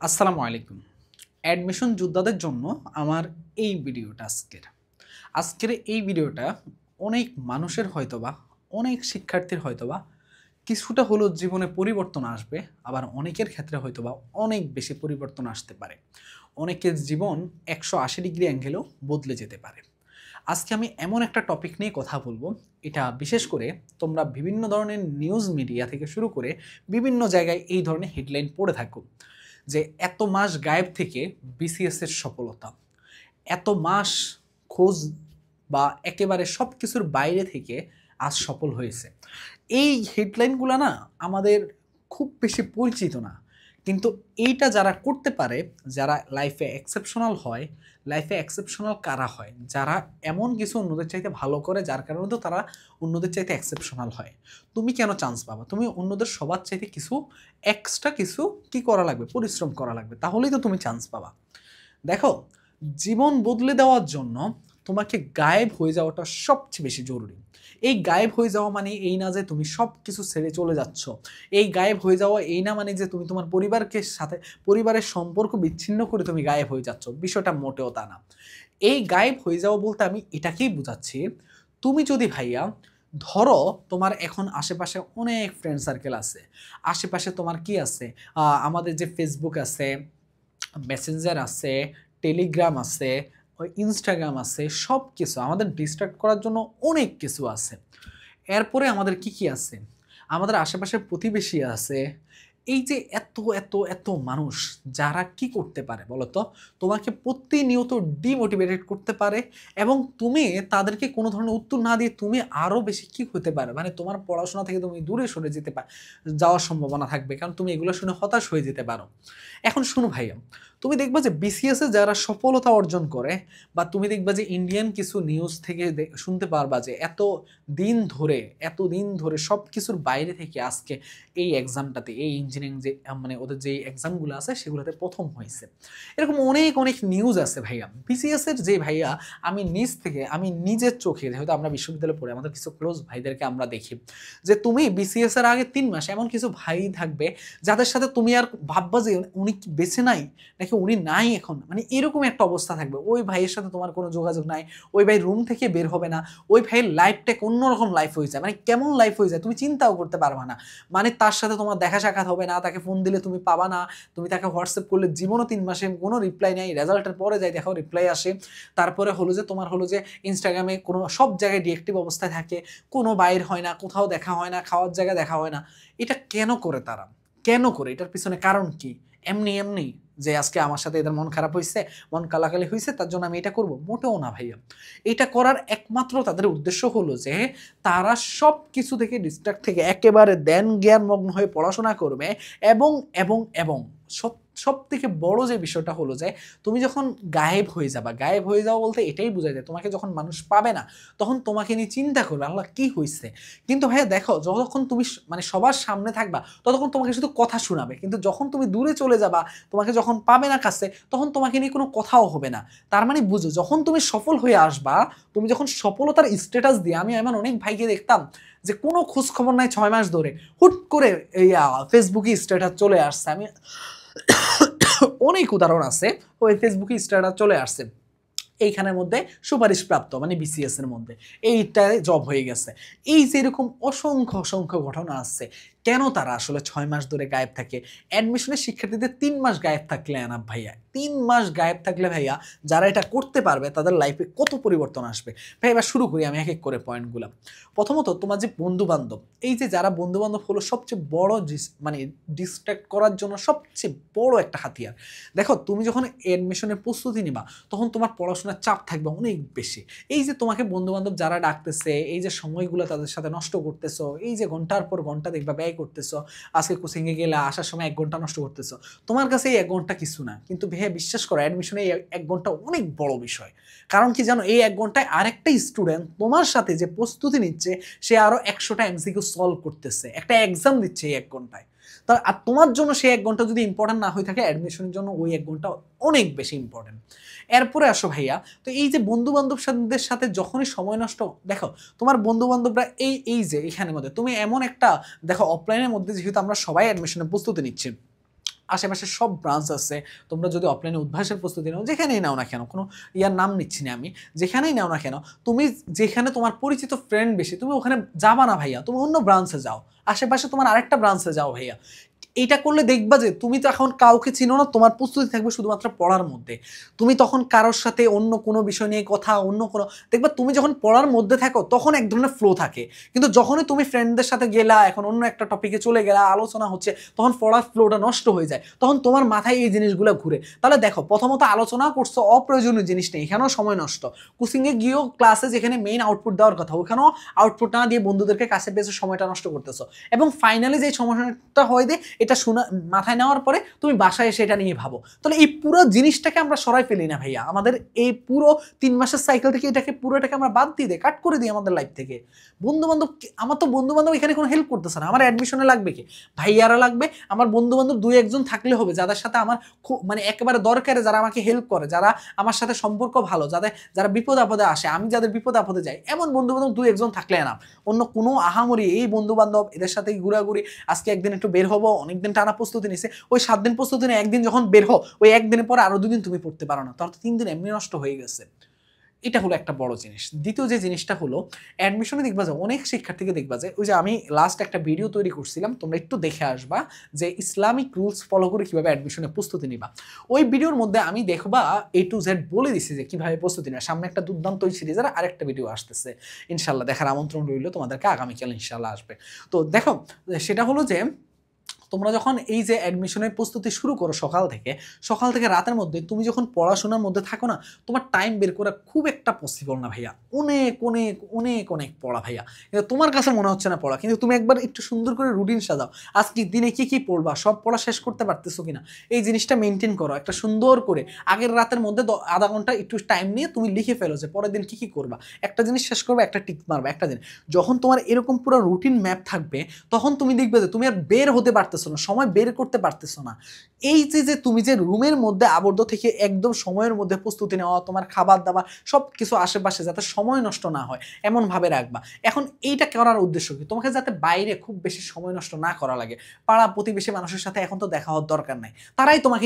আসসালামু আলাইকুম। অ্যাডমিশন যোদ্ধাদের জন্য আমার এই ভিডিওটা আজকের এই ভিডিওটা অনেক মানুষের হয়তোবা, অনেক শিক্ষার্থীর হয়তোবা কিছুটা হলেও জীবনে পরিবর্তন আসবে, আবার অনেকের ক্ষেত্রে হয়তোবা অনেক বেশি পরিবর্তন আসতে পারে। অনেকের জীবন ১৮০ ডিগ্রি অ্যাঙ্গেলেও বদলে যেতে পারে। আজকে আমি এমন একটা টপিক নিয়ে কথা বলবো, এটা বিশেষ করে তোমরা বিভিন্ন ধরনের নিউজ মিডিয়া থেকে শুরু করে বিভিন্ন জায়গায় এই ধরনের হেডলাইন পড়ে থাকো যে এত মাস গায়েব থেকে বিসিএস এর সফলতা, এত মাস খোঁজ বা একেবারে সব কিছুর বাইরে থেকে আজ সফল হয়েছে। এই হেডলাইনগুলো না আমাদের খুব বেশি পরিচিত না, কিন্তু এইটা যারা করতে পারে, যারা লাইফে এক্সেপশনাল হয়, লাইফে এক্সেপশনাল কারা হয়, যারা এমন কিছু অন্যদের চাইতে ভালো করে যার কারণে তো তারা অন্যদের চাইতে এক্সেপশনাল হয়। তুমি কেন চান্স পাবা? তুমি অন্যদের সবার চাইতে কিছু এক্সট্রা কিছু কি করা লাগবে, পরিশ্রম করা লাগবে, তাহলেই তো তুমি চান্স পাবা। দেখো, জীবন বদলে দেওয়ার জন্য তোমাকে গায়েব হয়ে যাওয়াটা সবচেয়ে বেশি জরুরি। এই গায়েব হয়ে যাওয়া মানে এই না যে তুমি সব কিছু ছেড়ে চলে যাচ্ছ। এই গায়েব হয়ে যাওয়া এই না মানে যে তুমি তোমার পরিবারের সম্পর্ক বিচ্ছিন্ন করে তুমি গায়েব হয়ে যাচ্ছ। বিষয়টা মোটেও তা না। এই গায়েব হয়ে যাওয়া বলতে আমি এটাকেই বুঝাচ্ছি, তুমি যদি ভাইয়া ধরো তোমার এখন আশেপাশে অনেক ফ্রেন্ড সার্কেল আছে, আশেপাশে তোমার কি আছে, আমাদের যে ফেসবুক আছে, মেসেঞ্জার আছে, টেলিগ্রাম আছে, ওই ইনস্টাগ্রাম আছে, সব কিছু আমাদের ডিস্ট্রাক্ট করার জন্য অনেক কিছু আছে। এরপরে আমাদের কি কি আছে? আমাদের আশেপাশের প্রতিবেশী আছে। এই যে এত এত এত মানুষ, যারা কি করতে পারে বলো তো? তোমাকে প্রতিনিয়ত ডিমোটিভেটেড করতে পারে, এবং তুমি তাদেরকে কোনো ধরনের উত্তর না দিয়ে তুমি আরও বেশি কি হতে পারে, মানে তোমার পড়াশোনা থেকে তুমি দূরে সরে যাওয়ার সম্ভাবনা থাকবে, কারণ তুমি এগুলো শুনে হতাশ হয়ে যেতে পারো। এখন শুনো ভাইয়া, তুমি দেখবা যে বিসিএস এ যারা সফলতা অর্জন করে, বা তুমি দেখবা যে ইন্ডিয়ান কিছু নিউজ থেকে শুনতে পারবা যে এত দিন ধরে সব কিছুর বাইরে থেকে আজকে এই এক্সামটাতে, এই ইঞ্জিনিয়ারিং যে মানে ওদের যে এক্সামগুলো আছে সেগুলোতে প্রথম হয়েছে। এরকম অনেক অনেক নিউজ আছে ভাইয়া। বিসিএস এর যে ভাইয়া, আমি নিজের চোখে, যেহেতু আমরা বিশ্ববিদ্যালয়ে পড়ে আমাদের কিছু ক্লোজ ভাইদেরকে আমরা দেখি যে তুমি বিসিএস এর আগে 3 মাস এমন কিছু ভাই থাকবে যাদের সাথে তুমি আর ভাববা যে উনি কি বেঁচে নাই নাকি উনি নাই এখন, মানে এরকম একটা অবস্থা থাকবে। ওই ভাইয়ের সাথে তোমার কোনো যোগাযোগ নাই, ওই ভাই রুম থেকে বের হবে না, ওই ভাইয়ের লাইফটা অন্যরকম লাইফ হয়ে যায়, মানে কেমন লাইফ হয়ে যায় তুমি চিন্তাও করতে পারবা না। মানে তার সাথে তোমার দেখা সাক্ষাৎ হবে না, তাকে ফোন দিলে তুমি পাবা না, তুমি তাকে হোয়াটসঅ্যাপ করলে জীবনও 3 মাসে কোনো রিপ্লাই নাই, রেজাল্টের পরে যাই দেখো রিপ্লাই আসে। তারপরে হলো যে তোমার হলো যে ইনস্টাগ্রামে কোনো সব জায়গায় ডিএক্টিভ অবস্থায় থাকে, কোনো বাইর হয় না, কোথাও দেখা হয় না, খাওয়ার জায়গায় দেখা হয় না। এটা কেন করে তারা? কেন করে? এটার পিছনে কারণ কি? এমনি এমনি যে আজকে আমার সাথে এদের মন খারাপ হয়েছে, মন কালাকালি হয়েছে, তার জন্য আমি এটা করব? মোটেও না ভাইয়া। এটা করার একমাত্র তাদের উদ্দেশ্য হলো যে তারা সব কিছু থেকে ডিস্ট্রাক্ট থেকে একেবারে জ্ঞান জ্ঞানমগ্ন হয়ে পড়াশোনা করবে। এবং এবং এবং সব সব থেকে বড় যে বিষয়টা হলো যে তুমি যখন গায়েব হয়ে যাওয়া বলতে এটাই বোঝায় যায় তোমাকে যখন মানুষ পাবে না, তখন তোমাকে নিয়ে চিন্তা করবে আল্লাহ কি হয়েছে। কিন্তু ভাইয়া দেখো, যতক্ষণ তুমি মানে সবার সামনে থাকবা ততক্ষণ তোমাকে শুধু কথা শোনাবে, কিন্তু যখন তুমি দূরে চলে যাবা, তোমাকে যখন পাবে না কাছে, তখন তোমাকে নিয়ে কোনো কথাও হবে না। তার মানে বুঝো, যখন তুমি সফল হয়ে আসবা, তুমি যখন সফলতার স্ট্যাটাস দিয়ে, আমি এমন অনেক ভাইকে দেখতাম যে কোনো খোঁজ খবর নাই 6 মাস ধরে, হুট করে এই ফেসবুকে স্ট্যাটাস চলে আসছে। আমি অনেক উদাহরণ আছে, ওই ফেসবুকে স্ট্যাটাস চলে আসছে এইখানের মধ্যে সুপারিশপ্রাপ্ত, মানে বিসিএস এর মধ্যে এইটায় জব হয়ে গেছে। এই যে এরকম অসংখ্য অসংখ্য ঘটনা আছে। কেন তারা আসলে 6 মাস ধরে গায়েব থাকে? অ্যাডমিশনের শিক্ষার্থীদের 3 মাস গায়েব থাকলে আনাব ভাইয়া, 3 মাস গায়েব থাকলে ভাইয়া, যারা এটা করতে পারবে তাদের লাইফে কত পরিবর্তন আসবে। ভাই এবার শুরু করি আমি এক এক করে পয়েন্টগুলো। প্রথমত, তোমার যে বন্ধু বান্ধব, এই যে যারা বন্ধু বান্ধব হলো সবচেয়ে বড় মানে ডিস্ট্র্যাক্ট করার জন্য সবচেয়ে বড় একটা হাতিয়ার। দেখো, তুমি যখন অ্যাডমিশনের প্রস্তুতি নিবা, তখন তোমার পড়াশোনার চাপ থাকবে অনেক বেশি। এই যে তোমাকে বন্ধু বান্ধব যারা ডাকতেছে, এই যে সময়গুলো তাদের সাথে নষ্ট করতেছো, এই যে ঘন্টার পর ঘন্টা দেখবা ব্যয় করতেছো, আজকে কোচিংয়ে গেলে আসার সময় 1 ঘন্টা নষ্ট করতেছো, তোমার কাছে এই 1 ঘন্টা কিছু না, কিন্তু ভাইয়া বিশ্বাস করো, অ্যাডমিশনে এই 1 ঘন্টা অনেক বড় বিষয়। কারণ কি জানো, এই 1 ঘন্টায় আরেকটা স্টুডেন্ট তোমার সাথে যে প্রস্তুতি নিচ্ছে, সে আরো 100টা এমসিকিউ সলভ করতেছে, একটা এক্সাম দিচ্ছে এই 1 ঘন্টায়। আর তোমার জন্য সেই 1 ঘন্টা যদি ইম্পর্টেন্ট না হয়ে থাকে, অ্যাডমিশনের জন্য ওই 1 ঘন্টা অনেক বেশি ইম্পর্টেন্ট। এরপরে আসো ভাইয়া, তো এই যে বন্ধু বান্ধবদের সাথে যখনই সময় নষ্ট, দেখো তোমার বন্ধু বান্ধবরা এই যে এখানের মধ্যে তুমি এমন একটা, দেখো অফলাইনের মধ্যে যেহেতু আমরা সবাই অ্যাডমিশনের প্রস্তুতি নিচ্ছি, আশেপাশে সব ব্রাঞ্চ আছে। তোমরা যদি অফলাইনে উদ্ভাসের প্রস্তুতি নাও, যেখানেই নাও না কেন, কোনো ইয়ার নাম নিচ্ছি না আমি, যেখানেই নাও না কেন, তুমি যেখানে তোমার পরিচিত ফ্রেন্ড বেশি, তুমি ওখানে যাবা না ভাইয়া, তুমি অন্য ব্রাঞ্চে যাও, আশেপাশে তোমার আরেকটা ব্রাঞ্চে যাও ভাইয়া। এইটা করলে দেখবা যে তুমি তো এখন কাউকে চিনো না, তোমার প্রস্তুতি থাকবে শুধুমাত্র পড়ার মধ্যে। তুমি তখন কারোর সাথে অন্য কোনো বিষয় নিয়ে কথা, অন্য কোনো, দেখবা তুমি যখন পড়ার মধ্যে থাকো তখন এক ধরনের ফ্লো থাকে, কিন্তু যখনই তুমি ফ্রেন্ডদের সাথে গেলা, এখন অন্য একটা টপিকে চলে গেলা, আলোচনা হচ্ছে, তখন পড়ার ফ্লোটা নষ্ট হয়ে যায়, তখন তোমার মাথায় এই জিনিসগুলো ঘুরে। তাহলে দেখো, প্রথমত আলোচনা করছো অপ্রয়োজনীয় জিনিস নেই, এখানেও সময় নষ্ট। কোচিংয়ে গিয়েও ক্লাসে যেখানে মেইন আউটপুট দেওয়ার কথা, ওখানেও আউটপুট না দিয়ে বন্ধুদেরকে কাছে পেয়েছে সময়টা নষ্ট করতেছো, এবং ফাইনালি যে সমস্যাটা হয় যে এটা শোনা মাথায় নেওয়ার পরে তুমি বাসায় এসে এটা নিয়ে ভাবো। তাহলে এই পুরো জিনিসটাকে আমরা সরাই ফেলি না ভাইয়া, আমাদের এই পুরো 3 মাসের সাইকেল থেকে পুরোটাকে আমরা বাদ দিয়ে দিই, কাট করে দিই আমাদের লাইফ থেকে। বন্ধু বান্ধব, আমার তো বন্ধু বান্ধব এখানে কোনো হেল্প করতেছে না, আমার অ্যাডমিশনে লাগবে কি, ভাইয়ারা লাগবে, আমার বন্ধু বান্ধব 2-1 জন থাকলে হবে, যাদের সাথে আমার খুব মানে একেবারে দরকারে, যারা আমাকে হেল্প করে, যারা আমার সাথে সম্পর্ক ভালো, যারা বিপদ আপদে আসে, আমি যাদের বিপদ আপদে যাই, এমন বন্ধু বান্ধব 2-1 জন থাকলে না। অন্য কোনো আহামরি এই বন্ধু বান্ধব এদের সাথে ঘোরাঘুরি, আজকে একদিন একটু বের হবো, অনেকদিন টানা প্রস্তুতি নিছে, ওই 7 দিন প্রস্তুতি নিয়ে একদিন যখন বের হো, ওই একদিনের পর আরো 2 দিন তুমি পড়তে পারো না, তাহলে তো 3 দিন এমনি নষ্ট হয়ে গেছে। এটা হলো একটা বড় জিনিস। দ্বিতীয় যে জিনিসটা হলো, অ্যাডমিশনে দেখবা যে অনেক শিক্ষার্থীকে দেখবা যে, ওই যে আমি লাস্ট একটা ভিডিও তৈরি করছিলাম, তোমরা একটু দেখে আসবা, যে ইসলামিক রুলস ফলো করে কিভাবে অ্যাডমিশনে প্রস্তুতি নিবা। ওই ভিডিওর মধ্যে আমি দেখবা A to Z বলে দিছি যে কিভাবে প্রস্তুতি নেওয়া। সামনে একটা দুর্দান্ত সিরিজের আরেকটা ভিডিও আসতেছে, ইনশাল্লাহ দেখার আমন্ত্রণ রইল তোমাদেরকে, আগামীকাল ইনশাল্লাহ আসবে। তো দেখো, সেটা হলো যে তোমরা যখন এই যে অ্যাডমিশনের প্রস্তুতি শুরু করো সকাল থেকে রাতের মধ্যে, তুমি যখন পড়াশোনার মধ্যে থাকো না, তোমার টাইম বের করা খুব একটা পসিবল না ভাইয়া, অনেক অনেক অনেক অনেক পড়া ভাইয়া, কিন্তু তোমার কাছে মনে হচ্ছে না পড়া, কিন্তু তুমি একবার একটু সুন্দর করে রুটিন সাজাও, আজকে দিনে কি কি পড়বা, সব পড়া শেষ করতে পারতেছো কিনা, এই জিনিসটা মেনটেন করো একটা সুন্দর করে। আগের রাতের মধ্যে আধা ঘন্টা একটু টাইম নিয়ে তুমি লিখে ফেলো যে পরের দিন কি কি করবা, একটা জিনিস শেষ করবা, একটা টিক মারবা, একটা দিন। যখন তোমার এরকম পুরো রুটিন ম্যাপ থাকবে, তখন তুমি দেখবে যে তুমি আর বের হতে পারতেছো না, সময় বের করতে পারতেছো না। এই যে তুমি যে রুমের মধ্যে আবদ্ধ থেকে একদম সময়ের মধ্যে প্রস্তুতি নেওয়া, তোমার খাবার দাবার সব কিছু আশেপাশে যাতে সময় নষ্ট না হয় এমন ভাবে রাখবা। এখন এইটা করার উদ্দেশ্য কি, তোমাকে যাতে বাইরে খুব বেশি সময় নষ্ট না করা লাগে, পাড়া প্রতিবেশী মানুষের সাথে এখন তো দেখা হওয়ার দরকার নাই, তারাই তোমাকে